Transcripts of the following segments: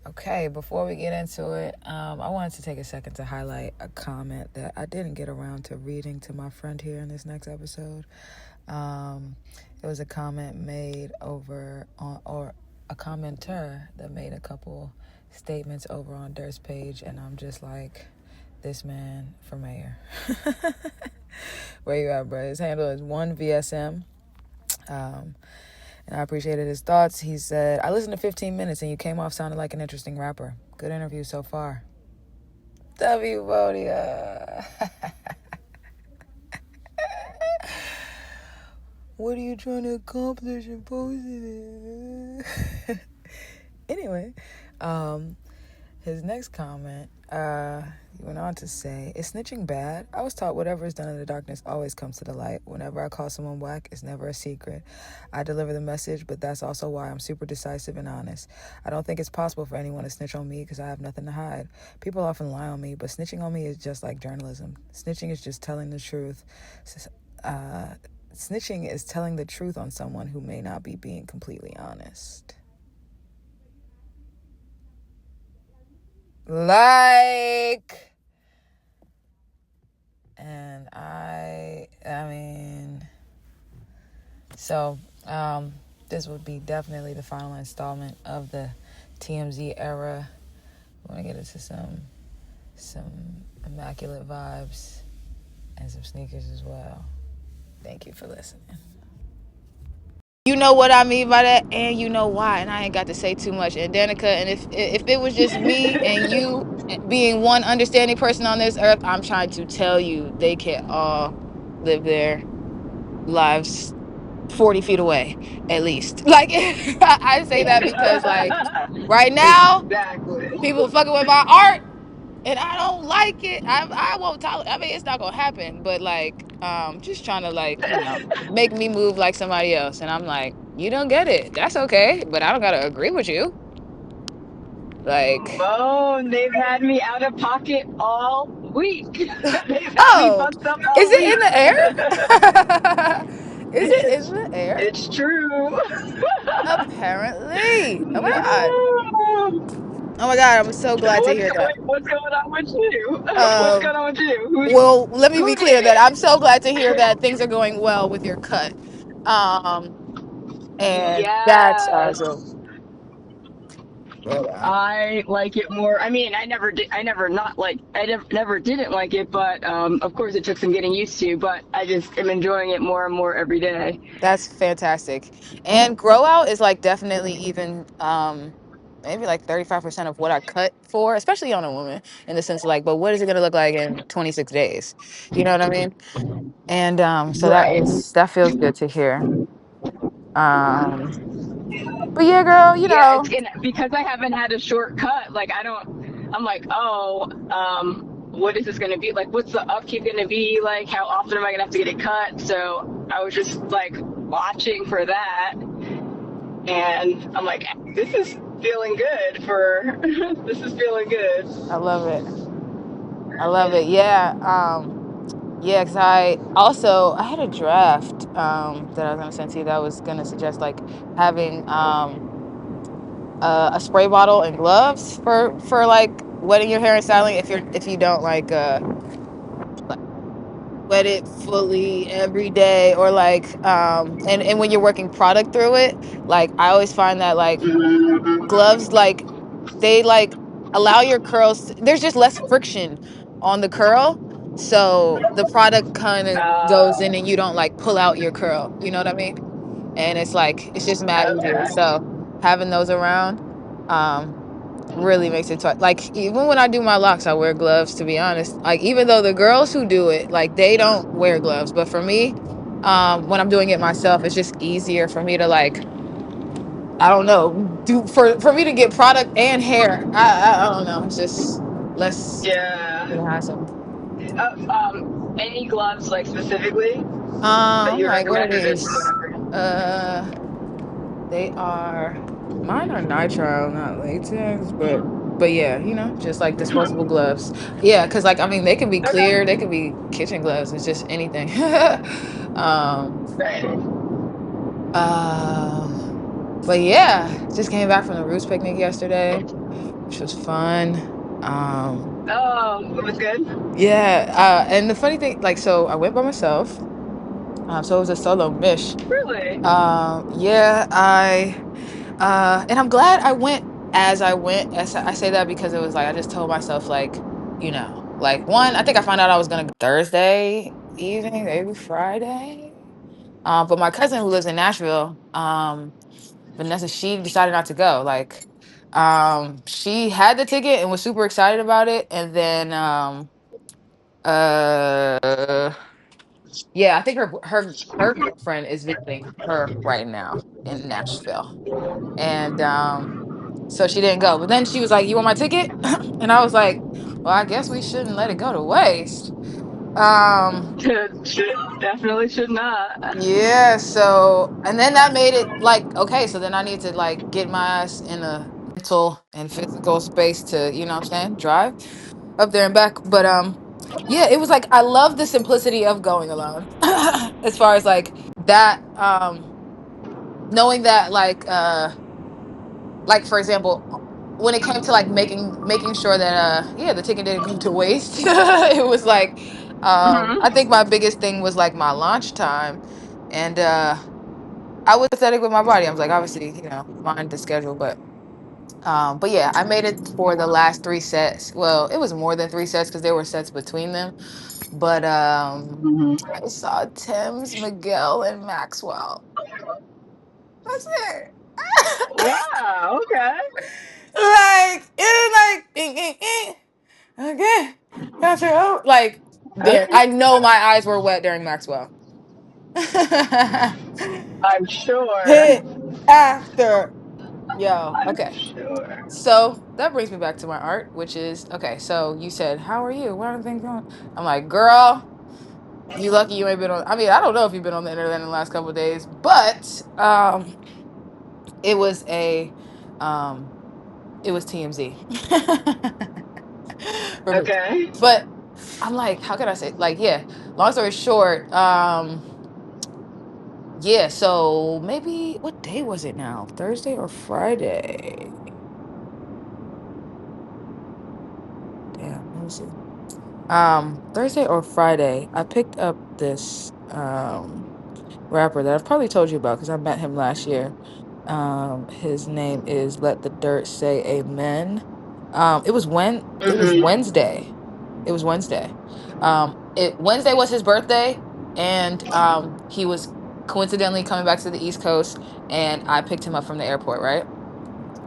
Okay, before we get into it, I wanted to take a second to highlight a comment that I didn't get around to reading to my friend here in this next episode. It was a comment made over on, or a commenter that made a couple statements over on Dirt's page, and I'm just like, this man for mayor. Where you at, bro? His handle is 1VSM. And I appreciated his thoughts. He said, I listened to 15 minutes and you came off sounding like an interesting rapper. Good interview so far. W. Vodia. What are you trying to accomplish in posting it? Anyway, his next comment, he went on to say, is snitching bad? I was taught whatever is done in the darkness always comes to the light. Whenever I call someone whack, it's never a secret. I deliver the message, but that's also why I'm super decisive and honest. I don't think it's possible for anyone to snitch on me because I have nothing to hide. People often lie on me, but snitching on me is just like journalism. Snitching is just telling the truth. Snitching is telling the truth on someone who may not be being completely honest. And I mean, so this would be definitely the final installment of the TMZ era. We want to get into some immaculate vibes and some sneakers as well. Thank you for listening. You know what I mean by that, and you know why, and I ain't got to say too much. And Danica, and if it was just me and you being one understanding person on this earth, I'm trying to tell you they can all live their lives 40 feet away, at least. Like, I say that because, like, right now, Exactly. people fucking with my art, and I don't like it. I won't tolerate. I mean, it's not gonna happen, but like, just trying to like, make me move like somebody else, and I'm like, you don't get it. That's okay, but I don't gotta agree with you. Like, Oh, they've had me out of pocket all week. They've had me oh, fucked up is all it in week. the air? Is it in it's the air? it's true. Apparently. Oh my god. No. Oh my god. I'm so glad to hear that. What's going on with you? What's Um. going on with you? Well, let me be Who did clear that I'm it? so glad to hear that things are going well with your cut. Um, and that's Yes. awesome. I like it more. I mean, I never not like, never didn't like it, but of course it took some getting used to. But I just am enjoying it more and more every day. That's fantastic. And grow out is like definitely even maybe like 35% of what I cut for, especially on a woman, in the sense of like, but what is it gonna look like in 26 days? You know what I mean? And so Right. that feels good to hear. Um but yeah, girl, Yeah, it's because I haven't had a shortcut. Like I don't. I'm like, oh, what is this going to be? Like, what's the upkeep going to be? Like, how often am I going to have to get it cut? So I was just like watching for that, and I'm like, this is feeling good. This is feeling good. I love it. I love it. Yeah. Yeah, because I had a draft that I was gonna send to you that was gonna suggest like having a spray bottle and gloves for like wetting your hair and styling if you don't like wet it fully every day, or like and when you're working product through it, like I always find that like gloves, like they like allow your curls there's just less friction on the curl, so the product kind of goes in and you don't like pull out your curl, you know what I mean? And it's like it's just mad easier, Okay. so having those around um really makes it like even when I do my locks I wear gloves, to be honest. Like even though the girls who do it, like they don't wear gloves, but for me, when I'm doing it myself, it's just easier for me to like, I don't know, do for me to get product and hair. I don't know. It's just less Yeah. hassle. Any gloves like specifically that you Like what are recommend, or just these? whatever? They are mine are nitrile, not latex, but yeah, just like disposable gloves. Yeah, because like I mean, they can be Okay. clear, they can be kitchen gloves. It's just anything. um, Right. uh, but yeah, just came back from the Roots picnic yesterday. which was fun. Um, Oh, it was good. yeah, and the funny thing, like, so I went by myself. So it was a solo mish. Really? Yeah, and I'm glad I went as I went. I say that because it was like I just told myself like, like one, I think I found out I was gonna go Thursday evening, maybe Friday. But my cousin who lives in Nashville, Vanessa, she decided not to go. Like, she had the ticket and was super excited about it, and then uh yeah, I think her girlfriend is visiting her right now in Nashville. And so she didn't go. But then she was like, "You want my ticket?" And I was like, "Well, I guess we shouldn't let it go to waste." Um Should definitely should not. yeah, so and then that made it like, okay, so then I need to like get my ass in a mental and physical space to, you know what I'm saying, drive up there and back. But yeah, it was like I love the simplicity of going alone. As far as like that, knowing that like for example, when it came to like making sure that yeah, the ticket didn't go to waste. It was like I Hmm. think my biggest thing was like my launch time. And I was pathetic with my body. I was like, obviously, mind the schedule, but yeah, I made it for the last three sets. Well, it was more than three sets because there were sets between them. But Hmm. I saw Thames, Miguel, and Maxwell. That's it. Wow. Okay. Like it was like okay. Gotcha. Oh, like there. Okay. I know my eyes were wet during Maxwell. I'm sure. Hit after. Yo, I'm okay. sure. So that brings me back to my art, which is okay. So you said, "How are you? What are things going?" I'm like, "Girl, you lucky you ain't been on." I mean, I don't know if you've been on the internet in the last couple of days, but it was um, it was TMZ for me. Okay. But I'm like, how can I say? Like, yeah. Long story short, yeah. So maybe what day was it now? Thursday or Friday? Damn, let me see. Thursday or Friday, I picked up this rapper that I've probably told you about because I met him last year. His name is Let the Dirt Say Amen. It was Hmm. Wednesday. It was Wednesday. Wednesday was his birthday, and he was coincidentally coming back to the East Coast, and I picked him up from the airport, right?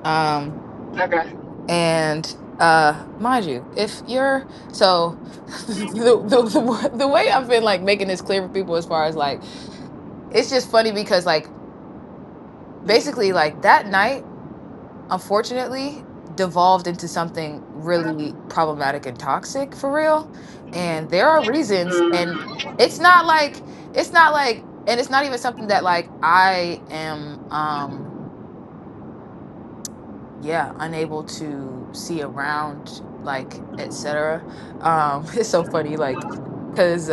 Um, Okay. and mind you, if you're so the way I've been like making this clear for people as far as like it's just funny because like basically like that night unfortunately devolved into something really problematic and toxic for real. And there are reasons, and Mm. it's not like and it's not even something that like I am yeah, unable to see around, like, etc. It's so funny, like, because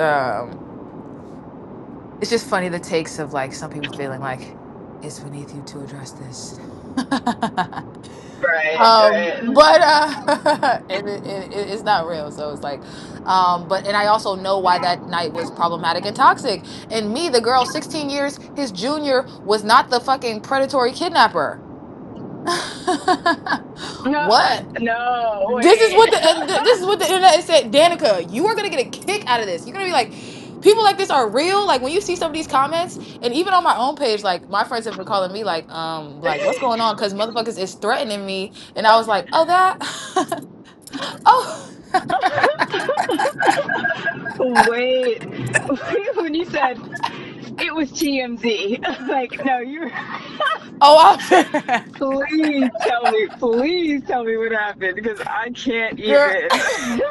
it's just funny the takes of like some people feeling like it's beneath you to address this. Right. Right. But and it's not real, so it's like but and I also know why that night was problematic and toxic. And me, the girl 16 years his junior, was not the fucking predatory kidnapper. No. What? No. This is Wait. what this is what the internet said. Danica, you are gonna get a kick out of this. You're gonna be like, people like this are real. Like when you see some of these comments, and even on my own page, like my friends have been calling me like what's going on? Because motherfuckers is threatening me, and I was like, oh that, oh, Wait. When you said it was TMZ, like, no, you're. oh, I'm Please tell me what happened because I can't girl. even.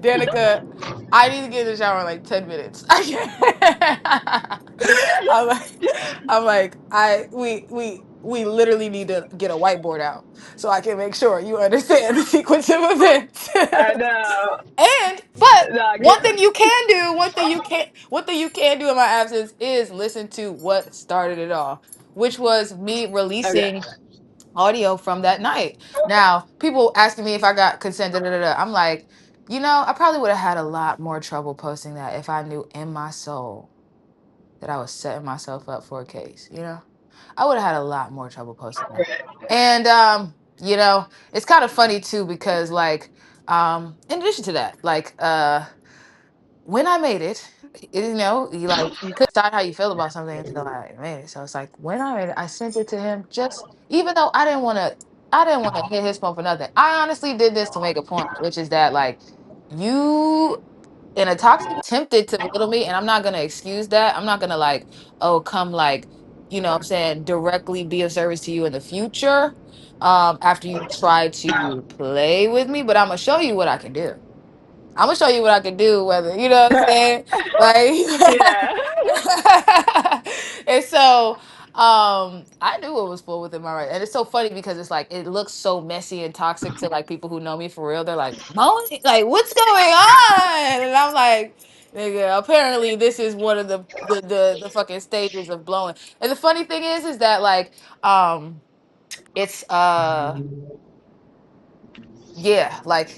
Danica, I need to get in the shower in like 10 minutes. I can't. I'm like, we literally need to get a whiteboard out so I can make sure you understand the sequence of events. I know. But No, one thing you can do, one thing you can do in my absence is listen to what started it all, which was me okay. releasing audio from that night. Now, people asking me if I got consent, da, da, da, da. I'm like, I probably would have had a lot more trouble posting that if I knew in my soul that I was setting myself up for a case, I would have had a lot more trouble posting that. And it's kind of funny too because like in addition to that, like when I made it, you could decide how you feel about something until I made it. So it's like when I made it, I sent it to him just even though I didn't want to hit his phone for nothing. I honestly did this to make a point, which is that like you in a toxic tempted to belittle me, and I'm not gonna excuse that. I'm not gonna like, oh, come like, what I'm saying, directly be of service to you in the future. After you try to play with me, but I'm gonna show you what I can do. I'm gonna show you what I can do, whether what I'm saying, like, Yeah. and so I knew it was full within my right, and it's so funny because it's like it looks so messy and toxic to like people who know me for real. They're like, Moni, like, what's going on? And I'm like, nigga, apparently this is one of the fucking stages of blowing. And the funny thing is that like it's yeah, like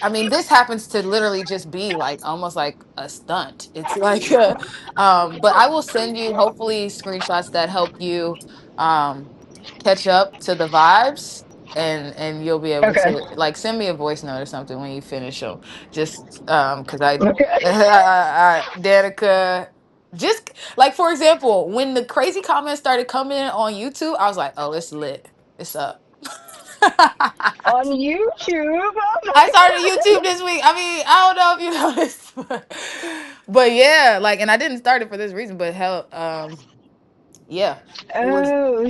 I mean, this happens to literally just be like almost like a stunt. It's like, but I will send you hopefully screenshots that help you um catch up to the vibes, and you'll be able Okay. to like send me a voice note or something when you finish them. Just because I, Okay. Danica, just like for example, when the crazy comments started coming in on YouTube, I was like, oh, it's lit, it's up. On YouTube. Oh I my started god. YouTube this week. I mean, I don't know if you noticed, but yeah, like, and I didn't start it for this reason, but hell, yeah, it was Oh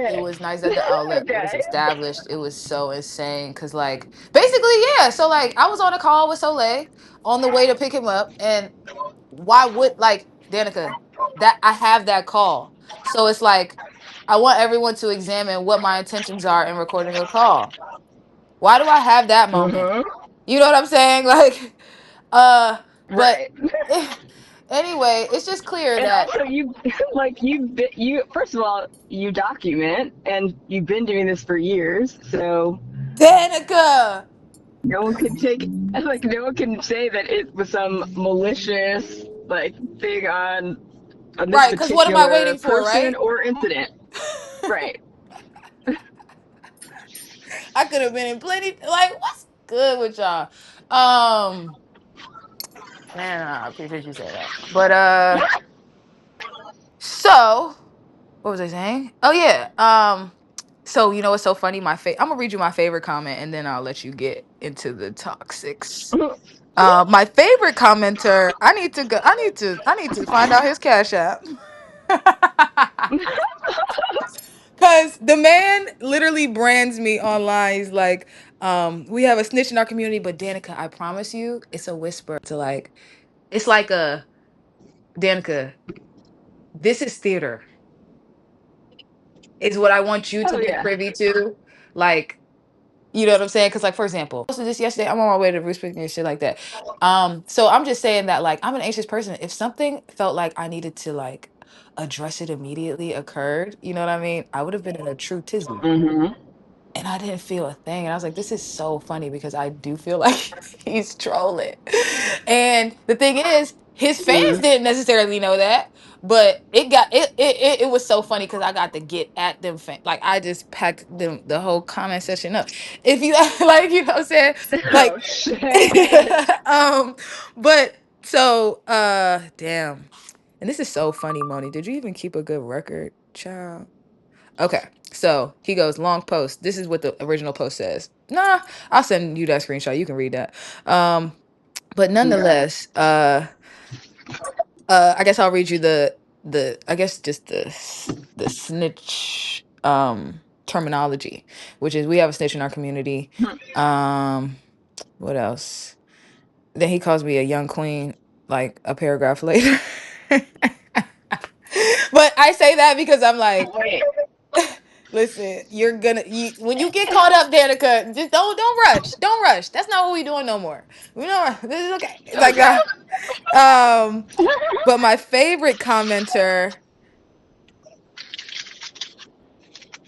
it shit. was nice that the outlet was Okay. established. It was so insane because, like, basically, yeah. So, like, I was on a call with Soleil on the way to pick him up, and why would like Danica that I have that call? So it's like I want everyone to examine what my intentions are in recording a call. Why do I have that moment? Mhm. You know what I'm saying? Like, but Right. anyway, it's just clear And that also, you like you. First of all, you document, and you've been doing this for years, so Danica, no one can take like no one can say that it was some malicious like thing on this right? Because what am I particular waiting for, person right? or incident. Right. I could have been in plenty. Like, what's good with y'all? Um, man, I appreciate you saying that. But so what was I saying? Oh yeah. So what's so funny? I'm gonna read you my favorite comment, and then I'll let you get into the toxics. My favorite commenter. I need to find out his cash app. Cause the man literally brands me online. He's like, we have a snitch in our community, but Danica, I promise you, it's a whisper to like, it's like a Danica, this is theater, is what I want you to Oh be yeah. privy to. Like, you know what I'm saying? Because, like, for example, I posted this yesterday. I'm on my way to Bruce Springsteen and shit like that. So I'm just saying that, like, I'm an anxious person. If something felt like I needed to like address it immediately occurred, you know what I mean? I would have been in a true tizzy. Mhm. And I didn't feel a thing. And I was like, this is so funny because I do feel like he's trolling. And the thing is, his fans Mhm. didn't necessarily know that, but it was so funny because I got to get at them like I just packed them the whole comment section up. If you like, you know what I'm saying? Like Oh shit. um but so damn. And this is so funny, Moni. Did you even keep a good record, child? Okay. So he goes, long post. This is what the original post says. Nah, I'll send you that screenshot. You can read that. But Okay. nonetheless, I guess I'll read you the I guess just the snitch terminology, which is we have a snitch in our community. Um, what else? Then he calls me a young queen, like a paragraph later. But I say that because I'm like, Wait. listen, when you get caught up, Danica, just don't rush. Don't rush. That's not what we doing no more. We know this is okay. Like Okay. um, but my favorite commenter,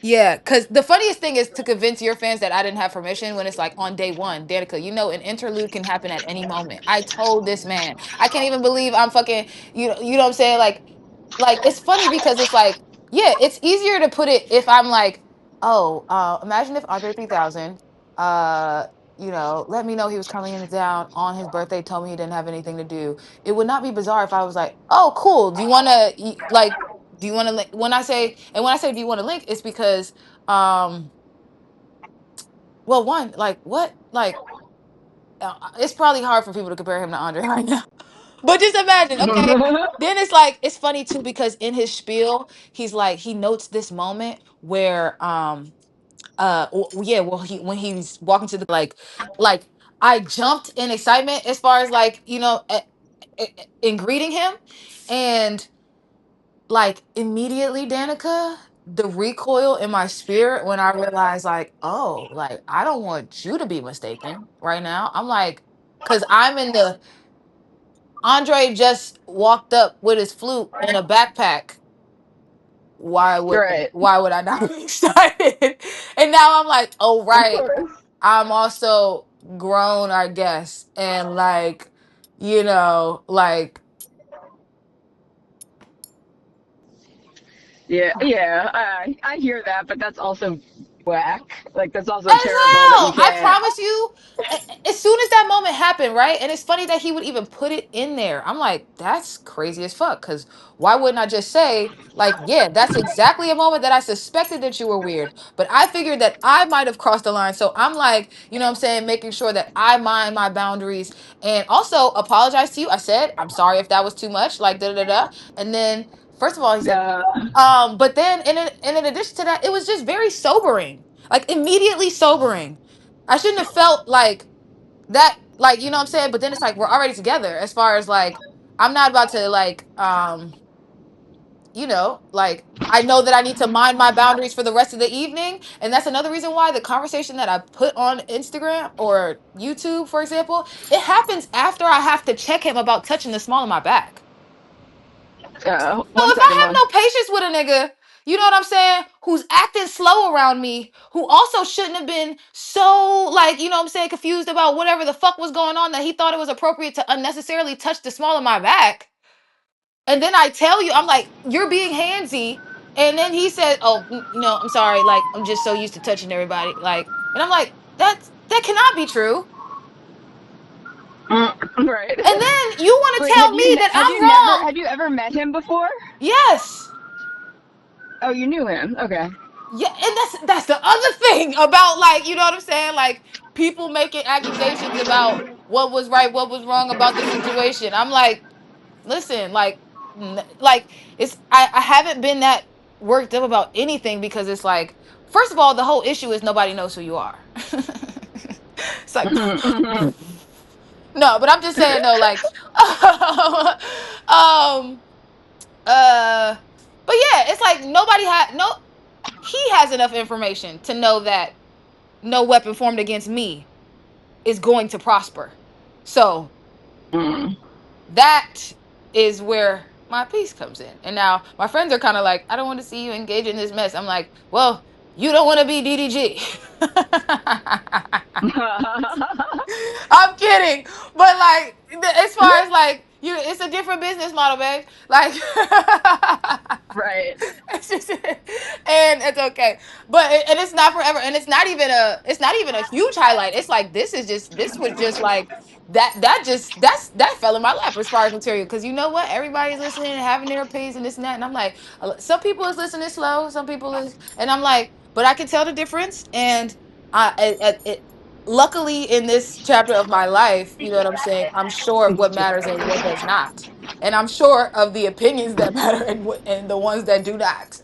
Yeah, because the funniest thing is to convince your fans that I didn't have permission when it's like on day one. Danica, you know, an interlude can happen at any moment. I told this man, I can't even believe I'm fucking, you know what I'm saying? Like it's funny because it's like, yeah, it's easier to put it if I'm like, oh, imagine if Andre 3000, uh, let me know he was coming in town on his birthday, told me he didn't have anything to do. It would not be bizarre if I was like, oh, cool. Do you want to, like, do you want to link when I say do you want to link, it's because um well, one, like, what, like, it's probably hard for people to compare him to Andre right now. But just imagine, okay. Then it's like it's funny too because in his spiel, he's like he notes this moment where yeah, well, he when he's walking to the like I jumped in excitement as far as like, in greeting him. And like immediately, Danica, the recoil in my spirit when I realized, like, oh, like I don't want you to be mistaken right now. I'm like, because I'm in the Andre just walked up with his flute in a backpack. Right. Why would I not be excited? And now I'm like, oh Of right, course. I'm also grown, I guess, and like, like Yeah, yeah, I hear that, but that's also whack. Like that's also as terrible that you hell. I can't. promise you, as soon as that moment happened, right? And it's funny that he would even put it in there. I'm like, that's crazy as fuck. Because why wouldn't I just say, like, yeah, that's exactly a moment that I suspected that you were weird. But I figured that I might have crossed the line. So I'm like, you know what I'm saying, making sure that I mind my boundaries and also apologize to you. I said, I'm sorry if that was too much, like da da da. Da. And then, first of all, he said, Uh, but then in addition to that, it was just very sobering, like immediately sobering. I shouldn't have felt like that, like, you know what I'm saying? But then it's like we're already together as far as like I'm not about to like like I know that I need to mind my boundaries for the rest of the evening. And that's another reason why the conversation that I put on Instagram or YouTube, for example, it happens after I have to check him about touching the small of my back. So one if I second, have Mom. no patience with a nigga, you know what I'm saying, who's acting slow around me, who also shouldn't have been so like, you know what I'm saying, confused about whatever the fuck was going on that he thought it was appropriate to unnecessarily touch the small of my back. And then I tell you, I'm like, you're being handsy. And then he said, oh, I'm sorry. Like, I'm just so used to touching everybody. Like, and I'm like, that cannot be true. Right. And then you want to Wait, tell me that I'm wrong. have you ever met him before? Yes. Oh, you knew him. Okay. Yeah, and that's the other thing about, like, you know what I'm saying? Like people making accusations about what was right, what was wrong about the situation. I'm like, listen, like like I haven't been that worked up about anything because it's like, first of all, the whole issue is nobody knows who you are. It's like no, but I'm just saying though, like um but yeah, it's like nobody had no he has enough information to know that no weapon formed against me is going to prosper. So that is where my peace comes in. And now my friends are kind of like, I don't want to see you engage in this mess. I'm like, well, you don't want to be DDG. I'm kidding, but like as far as like you, it's a different business model, babe. Like, Right. it's just, and it's okay, but and it's not forever, and it's not even a huge highlight. It's like this was just like that fell in my lap as far as material because you know what, everybody's listening and having their opinions and this and that, and I'm like, some people is listening slow, some people is, and I'm like, but I can tell the difference, and it luckily in this chapter of my life, you know what I'm saying, I'm sure of what matters and what does not. And I'm sure of the opinions that matter and the ones that do not.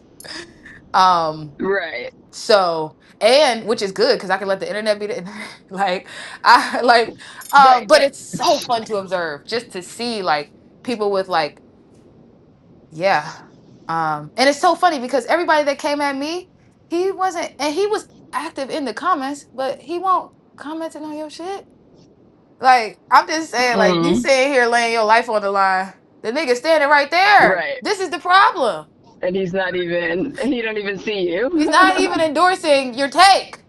Um Right. so, and which is good because I can let the internet be the internet. Like I like Right. but it's so fun to observe just to see like people with like, yeah. And it's so funny because everybody that came at me, he wasn't, and he was active in the comments, but he won't commenting on your shit. Like, I'm just saying, like, you Mm. sitting here laying your life on the line. The nigga standing right there. Right. This is the problem. And he's not even, he don't even see you. He's not even endorsing your take.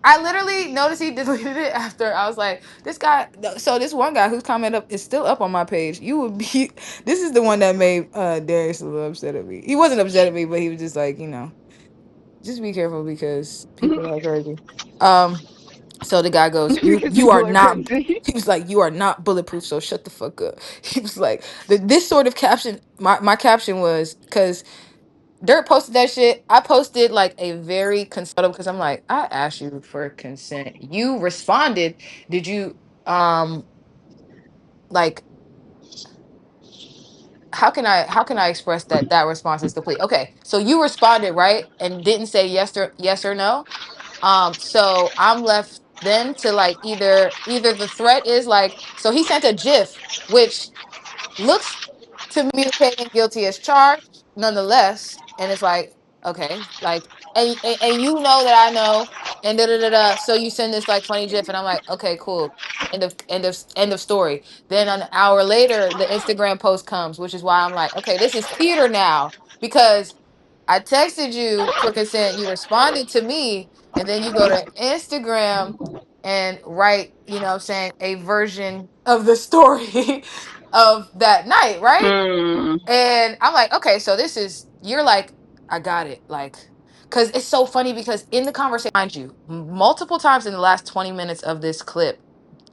I literally noticed he deleted it after I was like, this guy. So this one guy whose comment up is still up on my page. You would be. This is the one that made Darius a little upset at me. He wasn't upset at me, but he was just like, just be careful because people are crazy. Um. So the guy goes, Because you are people are not." crazy. He was like, "You are not bulletproof. So shut the fuck up." He was like, "This sort of caption." My caption was because Dirt posted that shit. I posted like a very consultative because I'm like, I asked you for consent. You responded. Did you like how can I express that response is complete? Okay, so you responded, right? And didn't say yes or no. So I'm left then to like either the threat is like so he sent a GIF which looks to me pleading guilty as charged nonetheless, and it's like okay, like and you know that I know and da da da da. So you send this like funny GIF, and I'm like okay, cool. End of story. Then an hour later, the Instagram post comes, which is why I'm like, okay, this is theater now because I texted you for consent. You responded to me, and then you go to Instagram and write, what I'm saying, a version of the story of that night, right? Mm. And I'm like, okay, so you're like, I got it. Like, because it's so funny because in the conversation, mind you, multiple times in the last 20 minutes of this clip,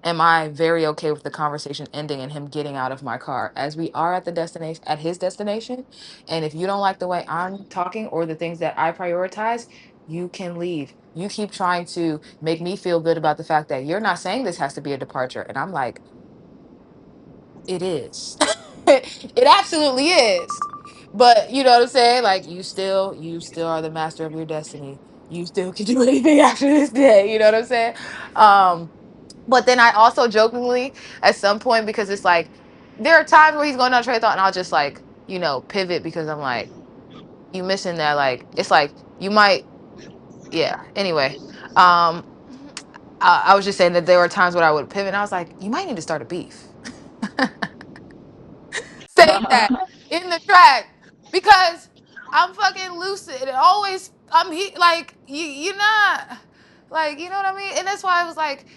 am I very okay with the conversation ending and him getting out of my car as we are at the destination, at his destination. And if you don't like the way I'm talking or the things that I prioritize, you can leave. You keep trying to make me feel good about the fact that you're not saying this has to be a departure. And I'm like, it is. It absolutely is. But you know what I'm saying? Like you still are the master of your destiny. You still can do anything after this day. You know what I'm saying? But then I also jokingly at some point because it's like there are times where he's going on a train of thought and I'll just like, pivot because I'm like, you missing that like it's like you might yeah. Anyway. Um I was just saying that there were times where I would pivot and I was like, you might need to start a beef. Say that in the track because I'm fucking lucid and always like you're not like you know what I mean, and that's why I was like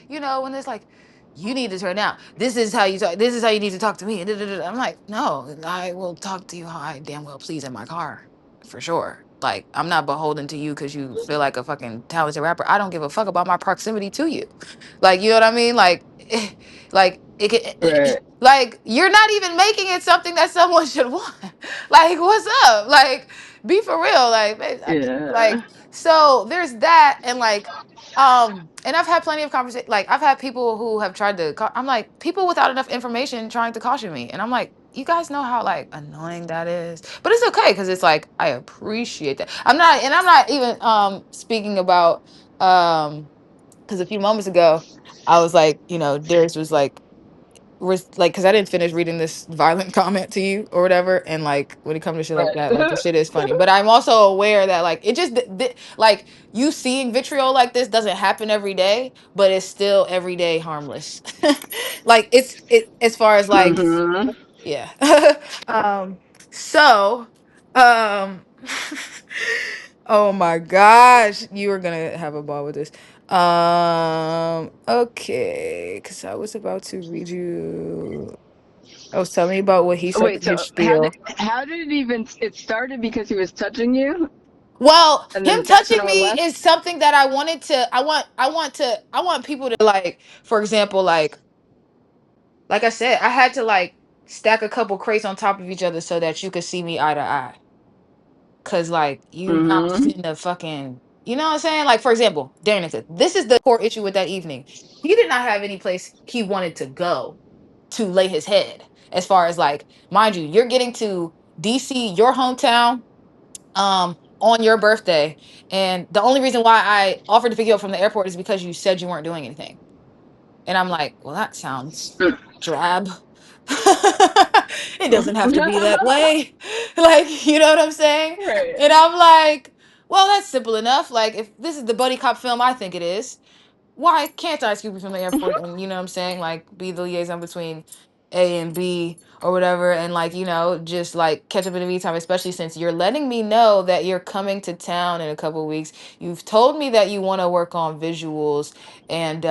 when it's like you need to turn out. This is how you talk. This is how you need to talk to me. And I'm like, no, I will talk to you how I damn well please in my car for sure. Like I'm not beholden to you because you feel like a fucking talented rapper. I don't give a fuck about my proximity to you. Like you know what I mean? Like, like Right. like you're not even making it something that someone should want. Like what's up? Like be for real. Like Yeah. like so there's that and like and I've had plenty of conversation. Like I've had people who have tried to. I'm like people without enough information trying to caution me, and I'm like, you guys know how like annoying that is. But it's okay because it's like I appreciate that. I'm not even speaking about because a few moments ago I was like, Darius was like like because I didn't finish reading this violent comment to you or whatever, and like when it comes to shit like that, like the Right. shit is funny. But I'm also aware that like it just like you seeing vitriol like this doesn't happen every day, but it's still every day harmless. Like it as far as like Mm-hmm. yeah. um so um oh my gosh, you are gonna have a ball with this. Okay, because I was about to read you. I was telling you about what he said Wait, in his so how did spiel. it even it started because he was touching you, Well, and him then that's when touching it went me left. is something that I want people to like, for example, like I said, I had to like stack a couple crates on top of each other so that you could see me eye to eye. Cause like you not Mm-hmm. finna fucking, you know what I'm saying? Like for example, Danica, this is the core issue with that evening. He did not have any place he wanted to go to lay his head. As far as like, mind you, you're getting to DC, your hometown, on your birthday, and the only reason why I offered to pick you up from the airport is because you said you weren't doing anything. And I'm like, well, that sounds drab. It doesn't have to be that way. Like, you know what I'm saying? Right. And I'm like, well, that's simple enough. Like, if this is the buddy cop film I think it is, why can't I scoop you from the airport and, you know what I'm saying? Like, be the liaison between A and B or whatever, and like, just like catch up in the meantime, especially since you're letting me know that you're coming to town in a couple of weeks. You've told me that you want to work on visuals and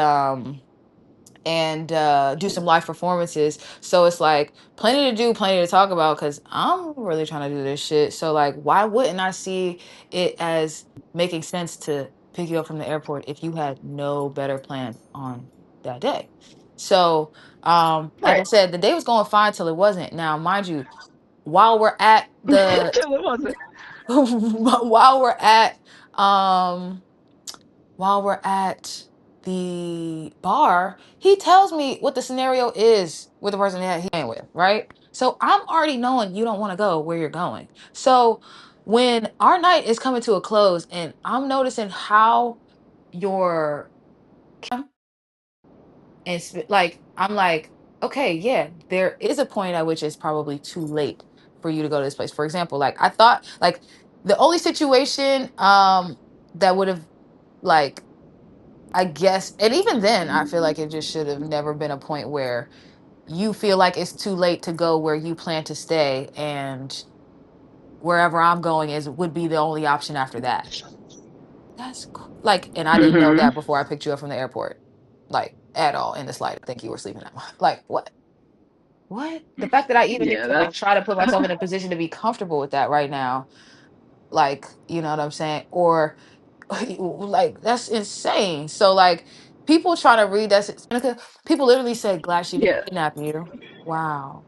do some live performances. So it's like plenty to do, plenty to talk about because I'm really trying to do this shit. So like why wouldn't I see it as making sense to pick you up from the airport if you had no better plans on that day? So like I Right. said, the day was going fine till it wasn't. Now, mind you, while we're at the Till it wasn't. while we're at um while we're at the bar, he tells me what the scenario is with the person that he's playing with, right? So I'm already knowing you don't want to go where you're going. So when our night is coming to a close and I'm noticing how your like I'm like, okay, yeah, there is a point at which it's probably too late for you to go to this place. For example, like I thought like the only situation that would have like I guess, and even then, I feel like it just should have never been a point where you feel like it's too late to go where you plan to stay, and wherever I'm going is would be the only option after that. Like, and I didn't know that Mm-hmm. before I picked you up from the airport, like at all in the slight. I think you were sleeping at my like what? What? The fact that I even need Yeah, to like that's try to put myself in a position to be comfortable with that right now, like you know what I'm saying, or like that's insane. So like people try to read people literally said glad she didn't yeah. kidnap you. Wow.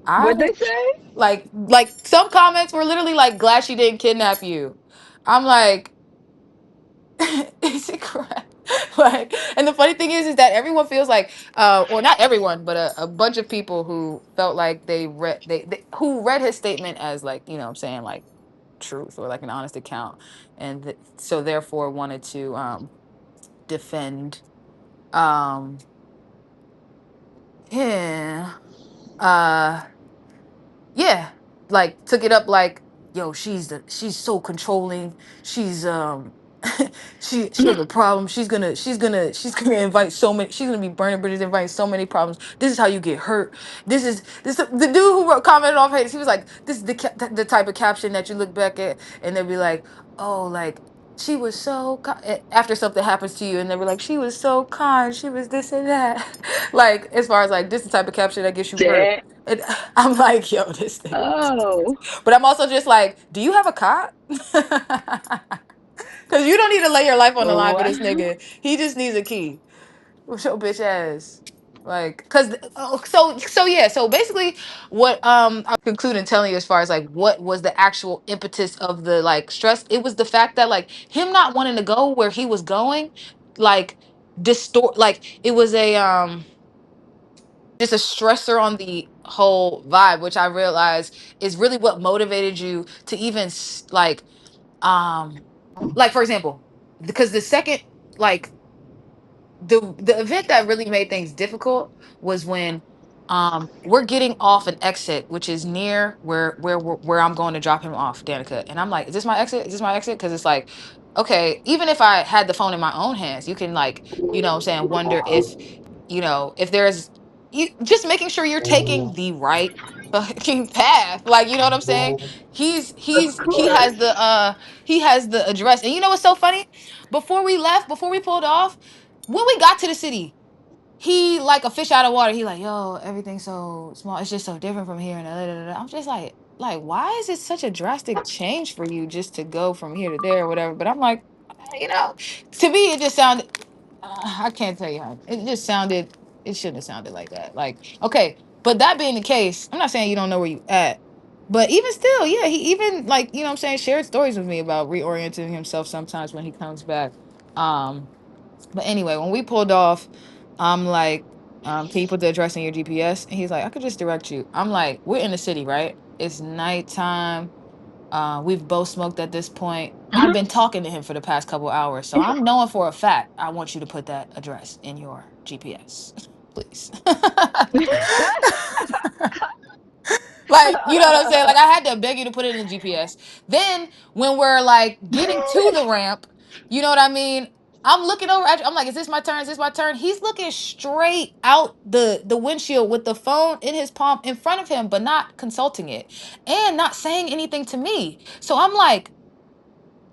I What'd they say? like some comments were literally like glad she didn't kidnap you. I'm like is it correct? Like and the funny thing is that everyone feels like or not everyone but a bunch of people who felt like they who read his statement as like you know what I'm saying like truth or like an honest account and so therefore wanted to defend um yeah uh yeah like took it up like yo she's so controlling she's she has a problem she's gonna invite so many she's gonna be burning bridges inviting so many problems this is how you get hurt this the dude who wrote commented off hate he was like this is the type of caption that you look back at and they'll be like oh like she was so after something happens to you and they were like she was so kind she was this and that like as far as like this is the type of caption that gets you hurt Dang. and I'm like, yo, this nigga. Oh. But I'm also just like, do you have a cot? Because you don't need to lay your life on the line for this Wow. nigga. He just needs a key. With your bitch ass. Like, cause so yeah. So basically, what I conclude in telling you as far as like what was the actual impetus of the like stress? It was the fact that like him not wanting to go where he was going, like distort. Like it was a just a stressor on the whole vibe, which I realized is really what motivated you to even um like for example, because the second like the event that really made things difficult was when we're getting off an exit which is near where I'm going to drop him off Danica and I'm like is this my exit because it's like okay even if I had the phone in my own hands you can like you know what I'm saying wonder if you know if there's you just making sure you're taking the right fucking path like you know what I'm saying Of he has the address and you know what's so funny before we pulled off when we got to the city, he like a fish out of water. He like, yo, everything's so small. It's just so different from here. And da, da, da, da. I'm just like, why is it such a drastic change for you just to go from here to there or whatever? But I'm like, you know, to me, it just sounded. I can't tell you how. It just sounded. It shouldn't have sounded like that. Like, okay, but that being the case, I'm not saying you don't know where you at. But even still, yeah, he even like, you know what I'm saying, shared stories with me about reorienting himself sometimes when he comes back. Um, but anyway, when we pulled off, I'm like, can you put the address in your GPS? And he's like, I could just direct you. I'm like, we're in the city, right? It's nighttime. We've both smoked at this point. I've been talking to him for the past couple hours. So I'm knowing for a fact I want you to put that address in your GPS. Please. Like, you know what I'm saying? Like I had to beg you to put it in the GPS. Then when we're like getting to the ramp, you know what I mean? I'm looking over at you. I'm like, is this my turn? Is this my turn? He's looking straight out the windshield with the phone in his palm in front of him, but not consulting it and not saying anything to me. So I'm like,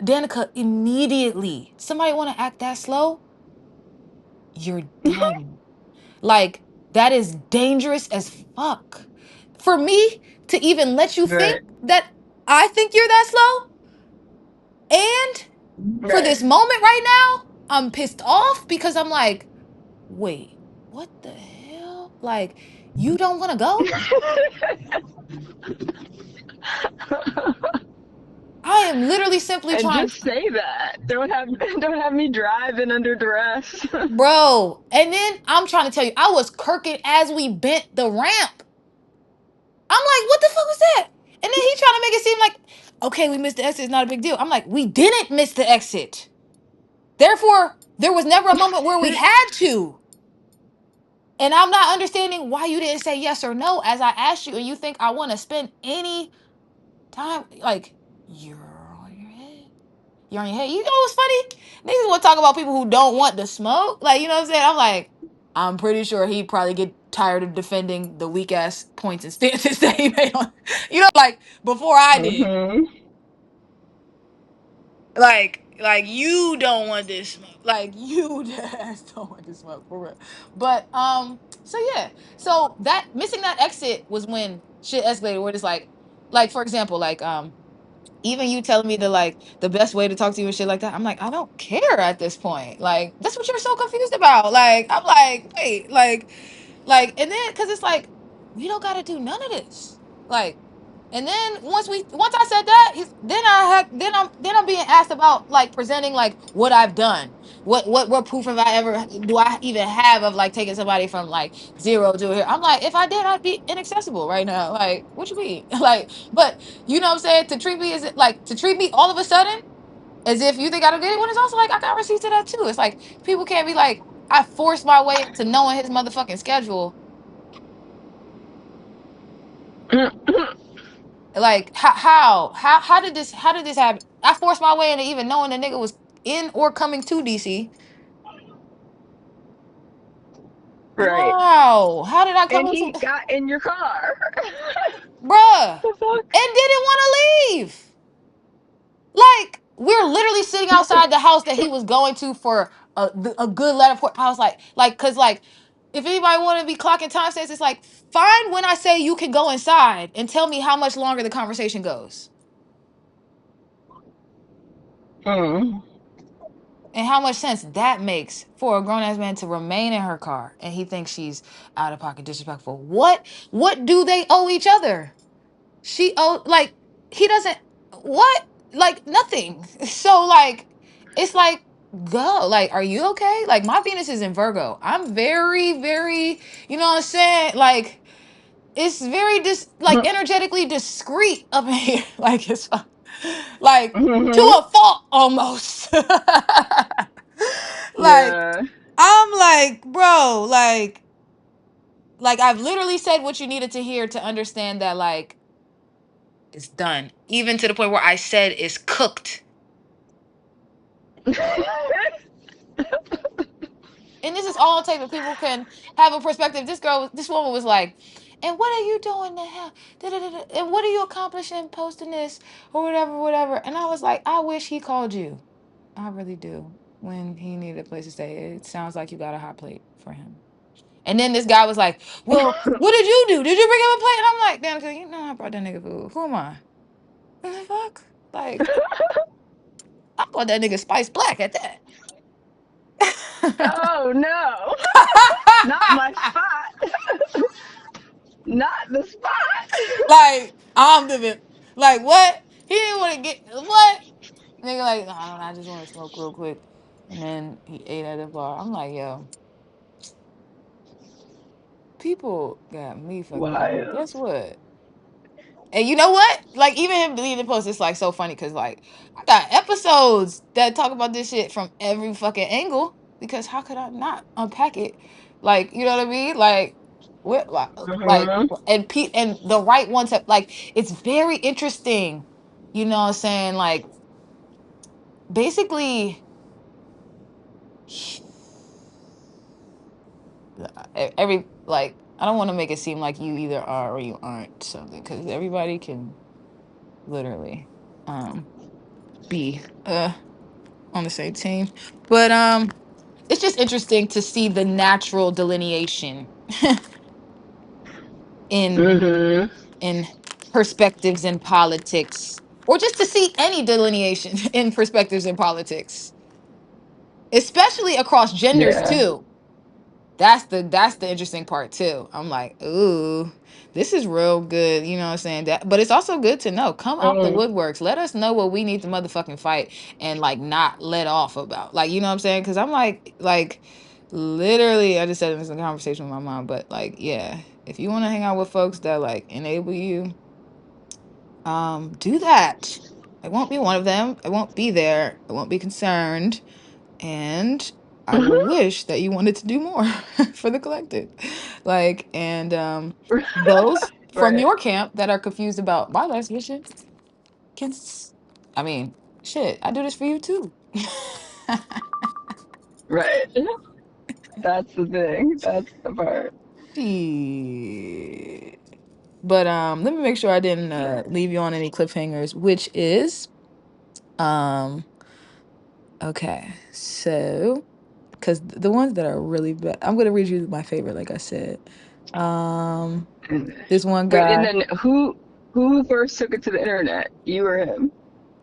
Danica, immediately, somebody want to act that slow? You're done. Like, that is dangerous as fuck. For me to even let you think Right. that I think you're that slow, and for Right. this moment right now, I'm pissed off because I'm like, wait, what the hell? Like, you don't want to go? I am literally simply And trying, just say that. Don't have me driving under duress. bro. And then I'm trying to tell you, I was kirking as we bent the ramp. I'm like, what the fuck was that? And then he trying to make it seem like, okay, we missed the exit. It's not a big deal. I'm like, we didn't miss the exit. Therefore, there was never a moment where we had to. And I'm not understanding why you didn't say yes or no as I asked you, and you think I want to spend any time like you're on your head. You're on your head. You know what's funny? Niggas want to talk about people who don't want to smoke. Like, you know what I'm saying? I'm like, I'm pretty sure he'd probably get tired of defending the weak ass points and stances that he made on, like before I did. Mhm. Like you don't want this smoke. Like you just don't want this smoke for real. But so yeah. So that missing that exit was when shit escalated where it's like for example, like even you telling me the best way to talk to you and shit like that, I'm like, I don't care at this point. Like, that's what you're so confused about. Like, I'm like, wait, and then because it's like, we don't gotta do none of this. Like, and then once I said that, then I'm being asked about like presenting like what I've done. What proof have I ever do I even have of like taking somebody from like zero to here? I'm like, if I did, I'd be inaccessible right now. Like, what you mean? Like, but you know what I'm saying? To treat me as like to treat me all of a sudden as if you think I don't get it when it's also like I got receipts of that too. It's like people can't be like, I forced my way into knowing his motherfucking schedule. Like how did this happen? I forced my way into even knowing the nigga was in or coming to DC. Right. How? How did I come And into he got in your car. bruh and The fuck? didn't want to leave? Like we're literally sitting outside the house that he was going to for a good letter point. I was cause like if anybody want to be clocking time stamps, it's like fine when I say you can go inside and tell me how much longer the conversation goes Mm. and how much sense that makes for a grown ass man to remain in her car and he thinks she's out of pocket disrespectful. What do they owe each other? She owe like he doesn't what like nothing. So like it's like go like are you okay? Like my Venus is in Virgo. I'm very you know what I'm saying like it's very like energetically discreet up in here. Like it's like to Mhm. a fault almost. Like Yeah. I'm like bro like I've literally said what you needed to hear to understand that like it's done. Even to the point where I said it's cooked. And this is all it takes that people can have a perspective. This woman was like, and what are you doing now? Da-da-da-da. And what are you accomplishing posting this or whatever, whatever. And I was like, I wish he called you. I really do. When he needed a place to stay. It sounds like you got a hot plate for him. And then this guy was like, well, what did you do? Did you bring him a plate? And I'm like, Danica, you know I brought that nigga food. Who am I? What the fuck? Like, I bought that nigga Spice Black at that. Oh no. Not my spot. Not the spot. Like I'm the like what? He didn't want to get what? Nigga like, no, I just want to smoke real quick. And then he ate at the bar. I'm like, yo, people got me fucked up. But Wild. guess what? And you know what? Like even him deleting the post, it's like so funny because like I got episodes that talk about this shit from every fucking angle. Because how could I not unpack it? Like you know what I mean? Like what? Like Mhm. and Pete and the right ones have like it's very interesting. You know what I'm saying? Like basically every like I don't want to make it seem like you either are or you aren't something because everybody can literally be on the same team. But it's just interesting to see the natural delineation in Mhm. in perspectives in politics, or just to see any delineation in perspectives in politics, especially across genders Yeah. too. That's the interesting part too. I'm like, ooh, this is real good. You know what I'm saying? That, but it's also good to know. Come out the Mm. woodworks. Let us know what we need to motherfucking fight and like not let off about. Like, you know what I'm saying? Because I'm like, literally, I just said this in a conversation with my mom. But like, yeah, if you want to hang out with folks that like enable you, do that. I won't be one of them. I won't be there. I won't be concerned. And I will wish that you wanted to do more for the collective. Like, and those from Right. your camp that are confused about my last mission can I mean, shit, I do this for you too. Right. That's the thing. That's the part. Shit. But let me make sure I didn't leave you on any cliffhangers, which is um okay. So because the ones that are really bad, I'm gonna read you my favorite, like I said. Um, And, this one wait, and guy, then who first took it to the internet? You or him?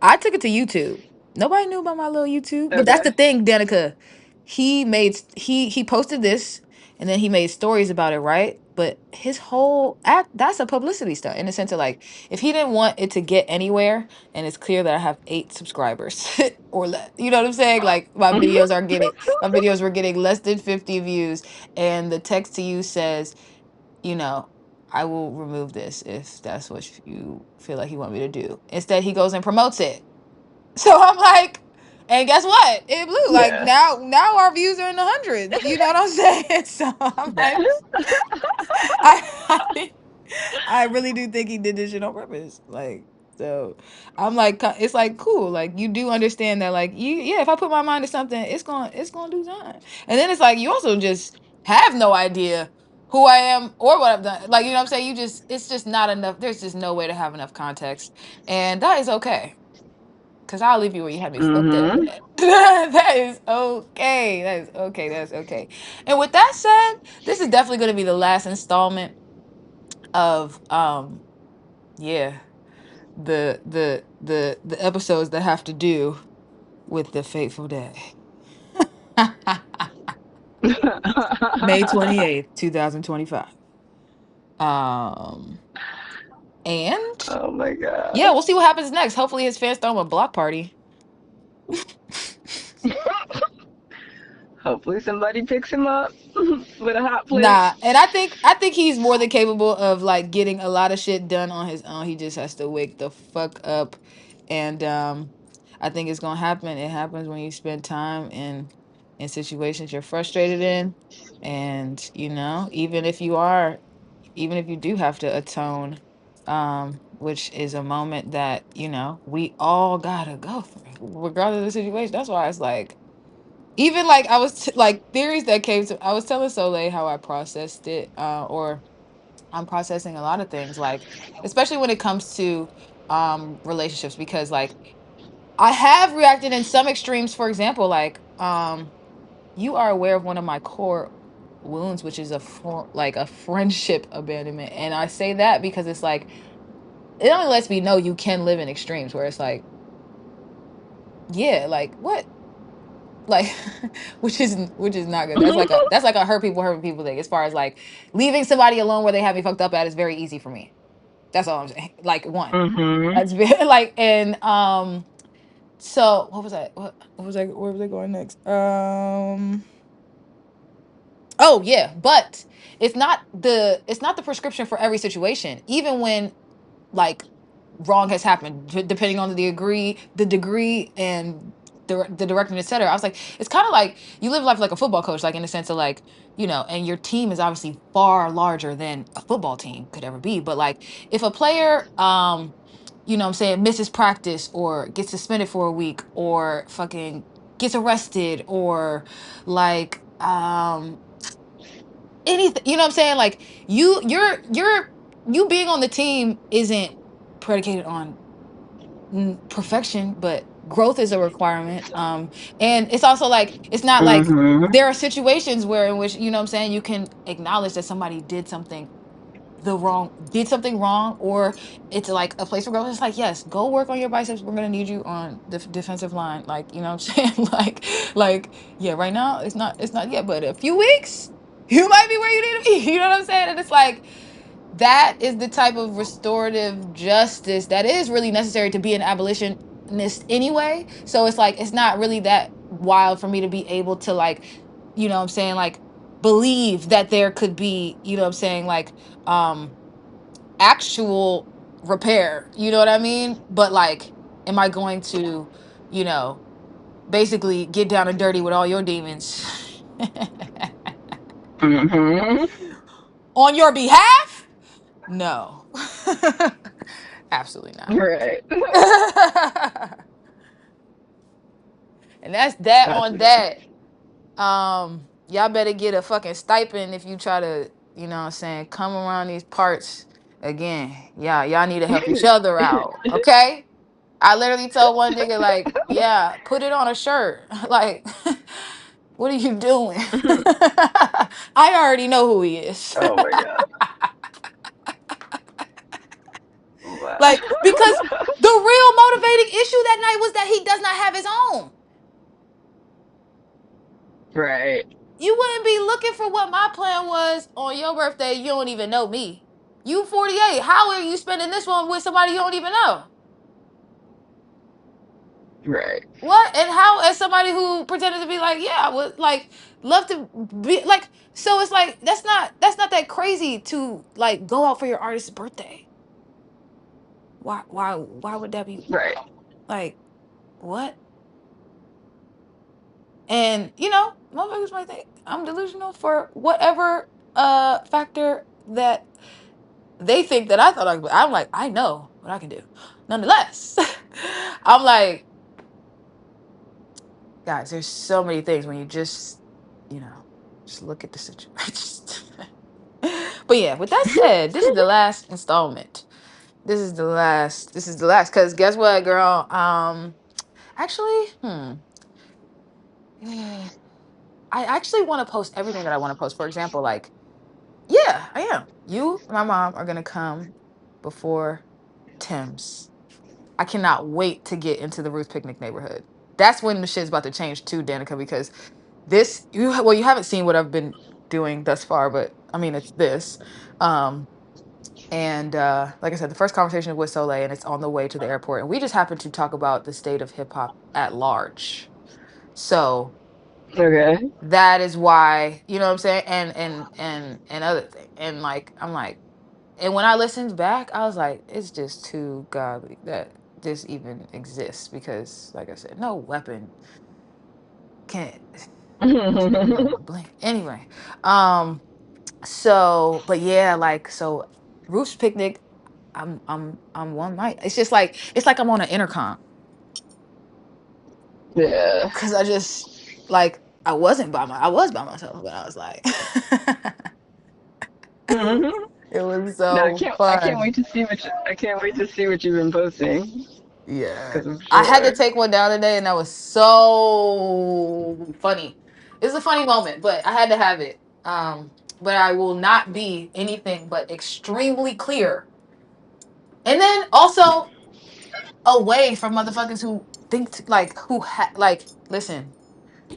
I took it to YouTube. Nobody knew about my little YouTube, but that's the Okay. thing, Danica. He posted this, and then he made stories about it, right? But his whole act that's a publicity stunt in the sense of like, if he didn't want it to get anywhere, and it's clear that I have 8 subscribers or less, you know what I'm saying? Like my videos were getting less than 50 views, and the text to you says, you know, I will remove this if that's what you feel like you want me to do. Instead, he goes and promotes it. So I'm like, and guess what? It blew. Like Yeah. now our views are in the hundreds. You know what I'm saying? So I'm Yeah. like, I I really do think he did this shit on purpose. Like, so I'm like, it's like cool. Like you do understand that, like yeah, if I put my mind to something, it's gonna do that. And then it's like you also just have no idea who I am or what I've done. Like, you know what I'm saying? It's just not enough. There's just no way to have enough context, and that is okay. Cause I'll leave you where you had me fucked up Mhm. at. That is okay. That is okay. That's okay. And with that said, this is definitely going to be the last installment of yeah, the episodes that have to do with the fateful day. May 28th, 2025. Um and Oh my yeah, god. we'll see what happens next. Hopefully his fans throw him a block party. Hopefully somebody picks him up with a hot plate. Nah, and I think he's more than capable of like getting a lot of shit done on his own. He just has to wake the fuck up, and I think it's gonna happen. It happens when you spend time in situations you're frustrated in, and even if you do have to atone, which is a moment that we all gotta go through, regardless of the situation. That's why it's like even like like theories that came to I was telling Soleil how I processed it or I'm processing a lot of things like especially when it comes to relationships because like I have reacted in some extremes. For example, like you are aware of one of my core wounds, which is like a friendship abandonment, and I say that because it's like it only lets me know you can live in extremes where it's like yeah, like what, like which is not good. That's like a hurting people thing. As far as like leaving somebody alone where they have me fucked up at is very easy for me. That's all I'm saying. Like one, Mhm. that's very like and so what was I what was I where was I going next? Oh yeah, but it's not the prescription for every situation. Even when like wrong has happened depending on the degree and the direction, etc. I was like it's kind of like you live life like a football coach, like in the sense of like and your team is obviously far larger than a football team could ever be, but like if a player I'm saying misses practice or gets suspended for a week or fucking gets arrested or like anything. You know what I'm saying? Like you being on the team isn't predicated on perfection, but growth is a requirement. And it's also like it's not like Mm-hmm. there are situations where in which you know what I'm saying you can acknowledge that somebody did something wrong, or it's like a place for growth. It's like, yes, go work on your biceps. We're gonna need you on the defensive line. Like, you know what I'm saying? Like, yeah, right now it's not yet, but a few weeks, you might be where you need to be. You know what I'm saying? And it's like that is the type of restorative justice that is really necessary to be an abolitionist anyway. So it's like it's not really that wild for me to be able to like, you know what I'm saying, like believe that there could be, you know what I'm saying, like um actual repair. You know what I mean? But like, am I going to, you know, basically get down and dirty with all your demons Mm-hmm. on your behalf? No. Absolutely not. Right. And that's that That's on for sure. that. Y'all better get a fucking stipend if you try to, you know what I'm saying, come around these parts again. Yeah, y'all need to help each other out. Okay? I literally told one nigga, like, yeah, put it on a shirt. Like, what are you doing? I already know who he is. Oh my god. Wow. Like, because the real motivating issue that night was that he does not have his own. Right. You wouldn't be looking for what my plan was on your birthday. You don't even know me. You 48. How are you spending this one with somebody you don't even know? Right. What? And how, as somebody who pretended to be like, yeah, I would like love to be like, so it's like, that's not that crazy to like go out for your artist's birthday. Why would that be Right. like, what? And you know, motherfuckers might think I'm delusional for whatever factor that they think that I thought I could. I'm like, I know what I can do. Nonetheless, I'm like, guys, there's so many things when you just, you know, just look at the situation. But yeah, with that said, this is the last installment. This is the last. Cause guess what, girl? Actually, yeah, I actually want to post everything that I want to post. For example, like, yeah, I am. You and my mom are gonna come before Tim's. I cannot wait to get into the Ruth Picnic neighborhood. That's when the shit's about to change too, Danica, because you haven't seen what I've been doing thus far, but I mean it's this. Um and like I said, the first conversation was with Soleil and it's on the way to the airport. And we just happened to talk about the state of hip hop at large. So Okay. that is why, you know what I'm saying? And other thing. And like I'm like, and when I listened back, I was like, it's just too godly that this even exists because, like I said, no weapon can blink. Anyway, um, so but yeah, like so, Roof's picnic. I'm one night. It's like I'm on an intercom Yeah. because I just like I was by myself, but I was like, Hmm. it was No, so I can't fun. wait to see I can't wait to see what you've been posting Yeah. because I'm I had to sure. take one down today and that was so funny. It's a funny moment, but I had to have it. But I will not be anything but extremely clear. And then also away from motherfuckers who like listen,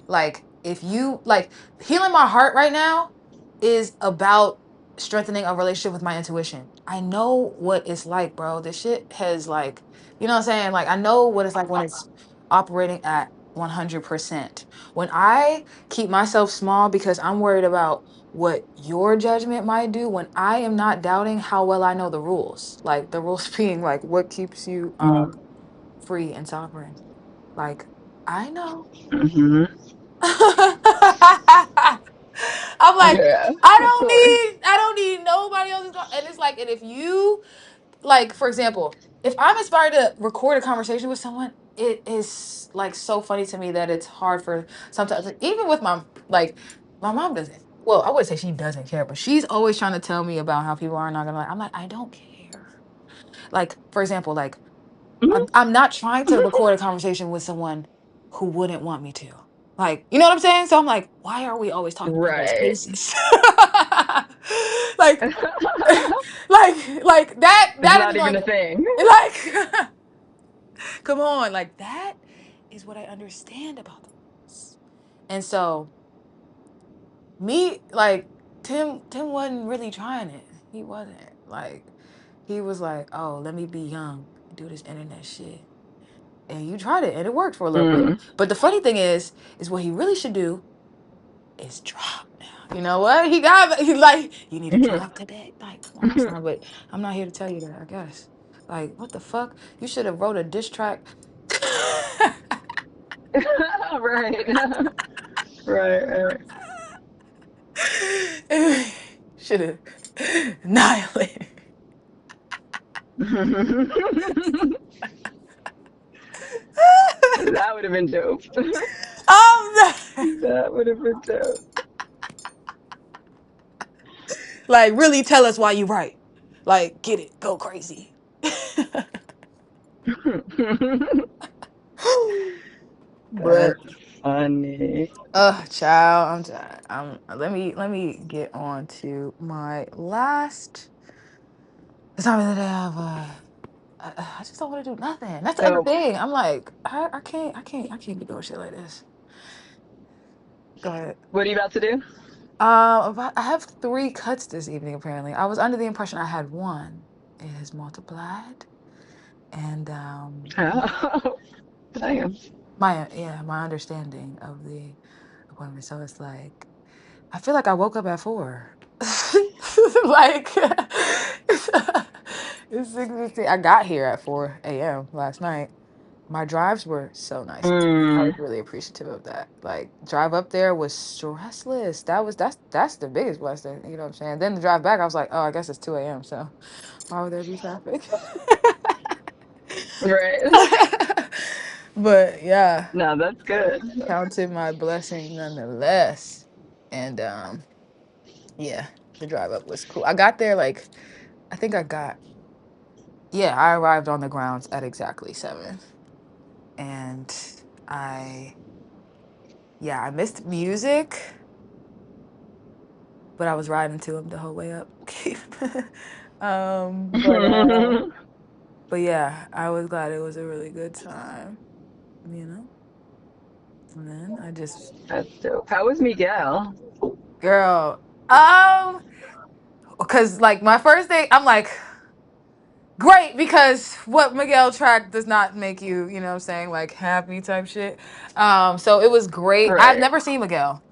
like, if you like healing my heart right now is about strengthening a relationship with my intuition. I know what it's like, bro. This shit has like, you know what I'm saying? Like, I know what it's like when it's operating at 100%. When I keep myself small because I'm worried about what your judgment might do, when I am not doubting how well I know the rules, like the rules being like what keeps you free and sovereign. Like, I know. Mm-hmm. I'm like, Yeah, of course. I don't need nobody else's. And it's like, and if you like, for example, if I'm inspired to record a conversation with someone, it is like so funny to me that it's hard for sometimes, like, even with my like, my mom does it. well, I would say she doesn't care, but she's always trying to tell me about how people are not gonna like. I'm like, I don't care. Like, for example, like Mhm. I'm not trying to record a conversation with someone who wouldn't want me to. Like, you know what I'm saying? So I'm like, why are we always talking about those Right. cases? Like, like It's that not is even like a thing. like come on, like that is what I understand about this. And so me, like Tim wasn't really trying it. He wasn't. Like he was like, oh, let me be young and do this internet shit. And you tried it and it worked for a little bit. Mm. But the funny thing is what he really should do is drop now. You know what? He like, you need to Mhm. drop today. Like, come on, Mhm. son. But I'm not here to tell you that, I guess. Like, what the fuck? You should have wrote a diss track. Right. Right. Right. Should have annihilated. That would have been dope. Um, That would have been dope. like, really tell us why you right. Like, get it, go crazy. But That's funny. child, I'm tired. Let me get on to my last time of the day of I just don't want to do nothing. That's the other So, thing. I'm like, I can't be doing shit like this. Go ahead. what are you about to do? I have 3 cuts this evening. Apparently, I was under the impression I had one. It has multiplied, and Oh, damn. my understanding of the appointment. So it's like I feel like I woke up at 4. Like it's 6:15. I got here at 4 a.m. last night. My drives were so nice. I Mm. was really appreciative of that. Like drive up there was stressless. That's the biggest blessing. You know what I'm saying? Then the drive back, I was like, oh, I guess it's 2 a.m. So why would there be traffic? Right. But yeah, No, that's good. counted my blessing nonetheless. And yeah, the drive up was cool. I got there like I think I got yeah, I arrived on the grounds at exactly 7. And I yeah, I missed music, but I was riding to him the whole way up. um, but uh but yeah, I was glad it was a really good time, you know? And then I just That's dope. How was Miguel? girl, because like my first day, I'm like, great, because what Miguel track does not make you, you know what I'm saying, like happy type shit. So it was great. I've Right. never seen Miguel.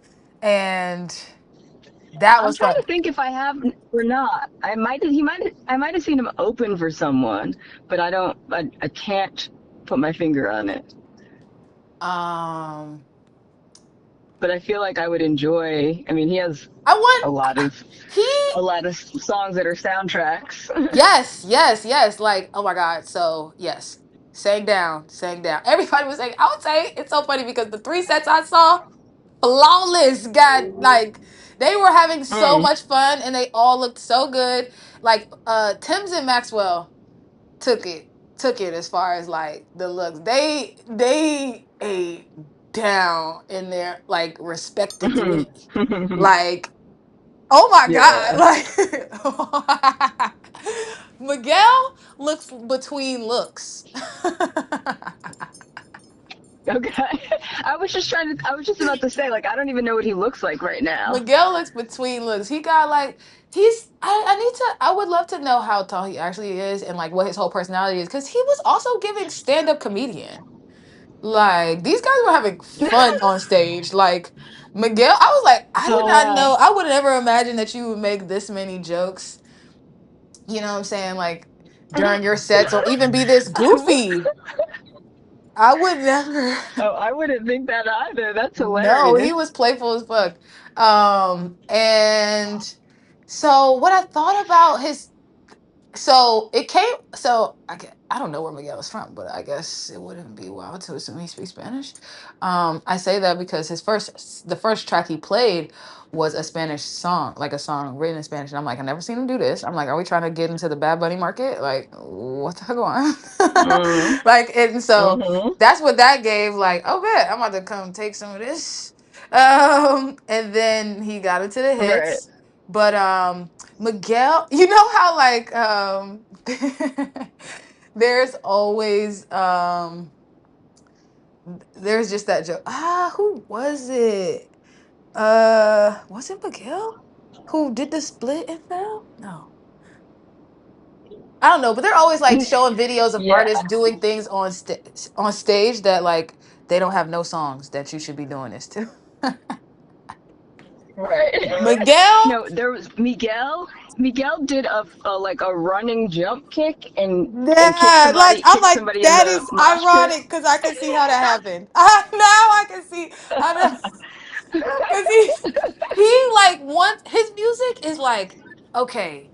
And that I'm was trying fun. to think if I have or not. I might have seen him open for someone, but I can't put my finger on it. Um But I feel like I would enjoy. I mean, he has I a want lot of he songs that are soundtracks. yes. Like, oh my God. So yes. Sang down. Everybody was saying, I would say it's so funny because the 3 sets I saw, flawless. God, like they were having so Mm. much fun and they all looked so good. Like Tim's and Maxwell took it, took it as far as like the looks. They ate down in their like respectively. Like oh my Yeah. God. Like Miguel looks between looks. Okay. I was just about to say, like, I don't even know what he looks like right now. Miguel looks between looks. He got like I need to I would love to know how tall he actually is and like what his whole personality is because he was also giving stand-up comedian. Like these guys were having fun on stage. Like Miguel, I was like, I did Oh, not wow. know. I would never imagine that you would make this many jokes. You know what I'm saying? Like during your sets, or even be this goofy. I would never. Oh, I wouldn't think that either. That's No, he hilarious. was playful as fuck. And so what I thought about his So it came. So I don't know where Miguel is from, but I guess it wouldn't be wild to assume he speaks Spanish. I say that because the first track he played was a Spanish song, like a song written in Spanish. And I'm like, I never seen him do this. I'm like, are we trying to get into the Bad Bunny market? Like, what the heck going on? Mm. Like, and so Mhm. that's what that gave. Like, oh, bet I'm about to come take some of this. And then he got into the Right. hits, but Miguel, you know how like there's always there's just that joke. Who was it? Was it Miguel who did the split and fell? No. I don't know, but they're always like showing videos of Yeah. artists doing things on stage that like they don't have no songs that you should be doing this to. Right. Miguel? No, there was Miguel. Miguel did a like a running jump kick and Yeah, like I'm kicked like somebody in that the is mosh pit. ironic because I can see how that happened. Now I can see how that because he like once his music is like okay,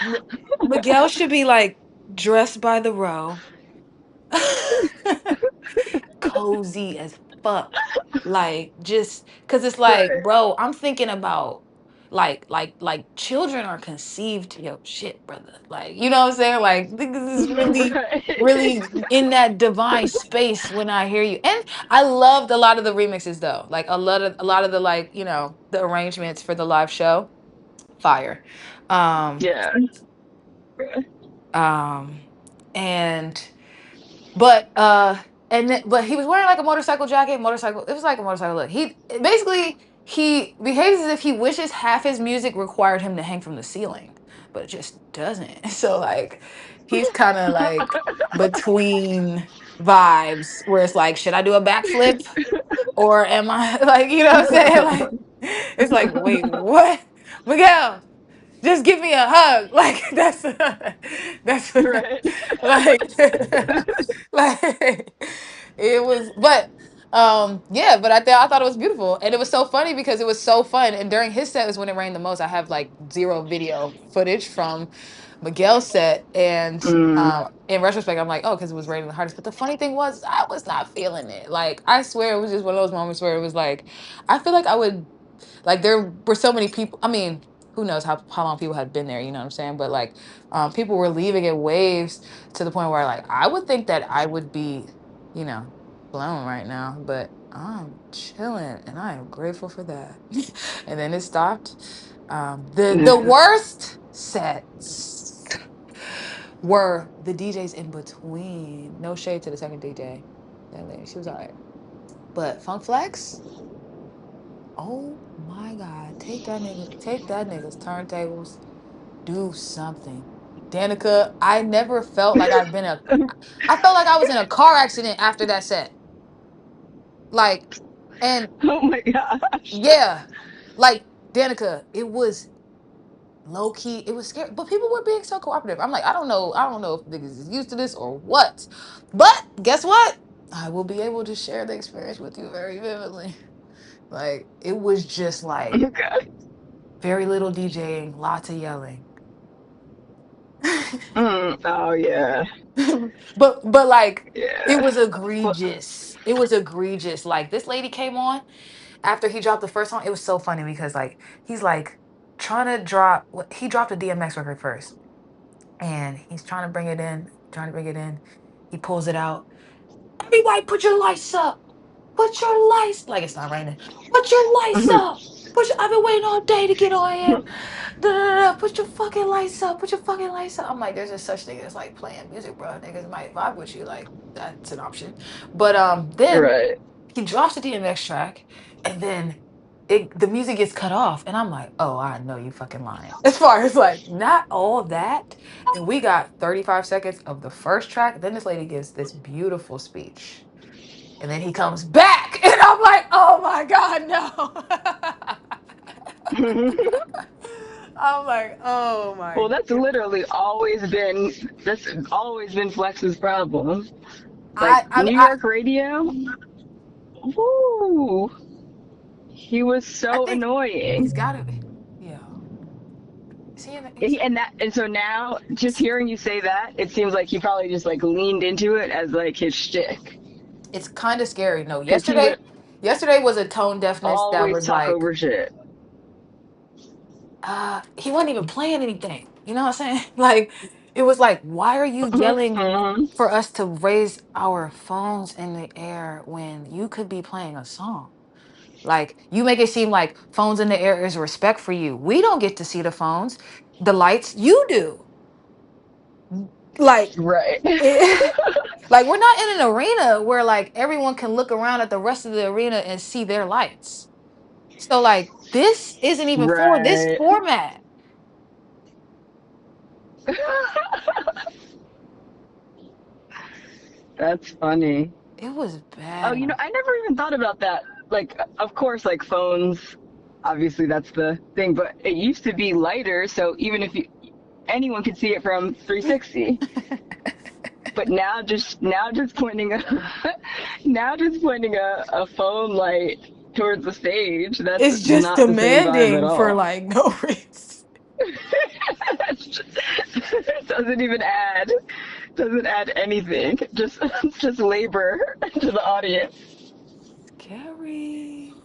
M- Miguel should be like dressed by the row, cozy as fuck. Like just cause it's like, Right. bro, I'm thinking about like children are conceived, yo, shit, brother. Like, you know what I'm saying? Like this is really, Right. really in that divine space when I hear you. And I loved a lot of the remixes though. Like a lot of the like, the arrangements for the live show. Fire. Um, Yeah. um, and but but he was wearing like a motorcycle jacket, motorcycle. It was like a motorcycle look. He behaves as if he wishes half his music required him to hang from the ceiling, but it just doesn't. So like he's kind of like between vibes where it's like, should I do a backflip or am I like, you know what I'm saying? Like it's like, wait, what? Miguel, just give me a hug. Like that's Right. like like it was yeah, but I thought it was beautiful. And it was so funny because it was so fun. And during his set was when it rained the most. I have like zero video footage from Miguel's set. And Mm. in retrospect, I'm like, oh, because it was raining the hardest. But the funny thing was I was not feeling it. Like I swear it was just one of those moments where it was like, I feel like I would like there were so many people. I mean, who knows how long people had been there, you know what I'm saying? But like people were leaving in waves to the point where like I would think that I would be, you know, blown right now, but I'm chilling and I am grateful for that. And then it stopped. The worst sets were the DJs in between. No shade to the second DJ. That lady, she was all right. But Funk Flex, oh my God, take that nigga's turntables, do something. Danica, I never felt like I felt like I was in a car accident after that set. Like, and Oh my gosh. yeah, like Danica, it was low key, it was scary, but people were being so cooperative. I'm like, I don't know if niggas is used to this or what. But guess what? I will be able to share the experience with you very vividly. Like, it was just like Okay. very little DJing, lots of yelling. Mm. Oh yeah. But like it Yeah. was Well, egregious. It was egregious. Like this lady came on after he dropped the first song. It was so funny because like he's like trying to he dropped a DMX record first and he's trying to bring it in. He pulls it out. Everybody put your lights up. Put your lights like it's not raining. Put your lights up. I've been waiting all day to get on here. Put your fucking lights up. Put your fucking lights up. I'm like, there's just such thing as like playing music, bro. Niggas might vibe with you. Like that's an option. But then right. he drops the DMX track, and then the music gets cut off, and I'm like, oh, I know you fucking lying. As far as like not all that, then we got 35 seconds of the first track. Then this lady gives this beautiful speech. And then he comes back, and I'm like, oh my God, no. I'm like, oh my Well, that's God. literally always been Flex's problem. Like I New I York radio. Woo! He was I so think he's annoying. gotta be. Yeah. Is he in the And so now, just hearing you say that, it seems like he probably just like leaned into it as like his shtick. It's kind of scary. No, Because he would yesterday was a tone deafness that always was talk like, over shit. he wasn't even playing anything. You know what I'm saying? Like, it was like, why are you yelling Mhm. for us to raise our phones in the air when you could be playing a song? Like, you make it seem like phones in the air is respect for you. We don't get to see the phones, the lights, you do. Like, Right. like we're not in an arena where like everyone can look around at the rest of the arena and see their lights. So like this isn't even for this Right. format. That's funny. It was Oh, bad. I never even thought about that. Like, of course, like phones, obviously that's the thing, but it used to be lighter, so even if anyone could see it from 360. But now just pointing a now just pointing a phone light towards the stage, that's It's just not the same vibe at demanding for all. like no reason. It doesn't add anything. Just labor to the audience. Scary.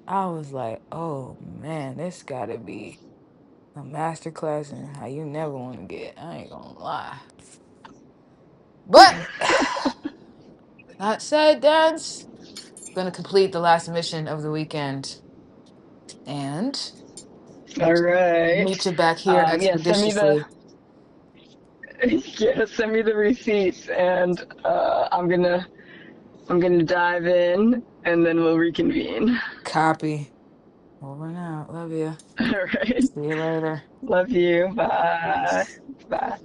I was like, oh man, this gotta be a master class in how you never want to get. I ain't gonna lie. But that said, Dance, gonna complete the last mission of the weekend and All meet right. you back here Yeah, send me the expeditiously. yeah, send me the receipts, and I'm gonna dive in, and then we'll reconvene. Copy. Over and out. Love you. All right. See you later. Love you. Bye. Peace. Bye.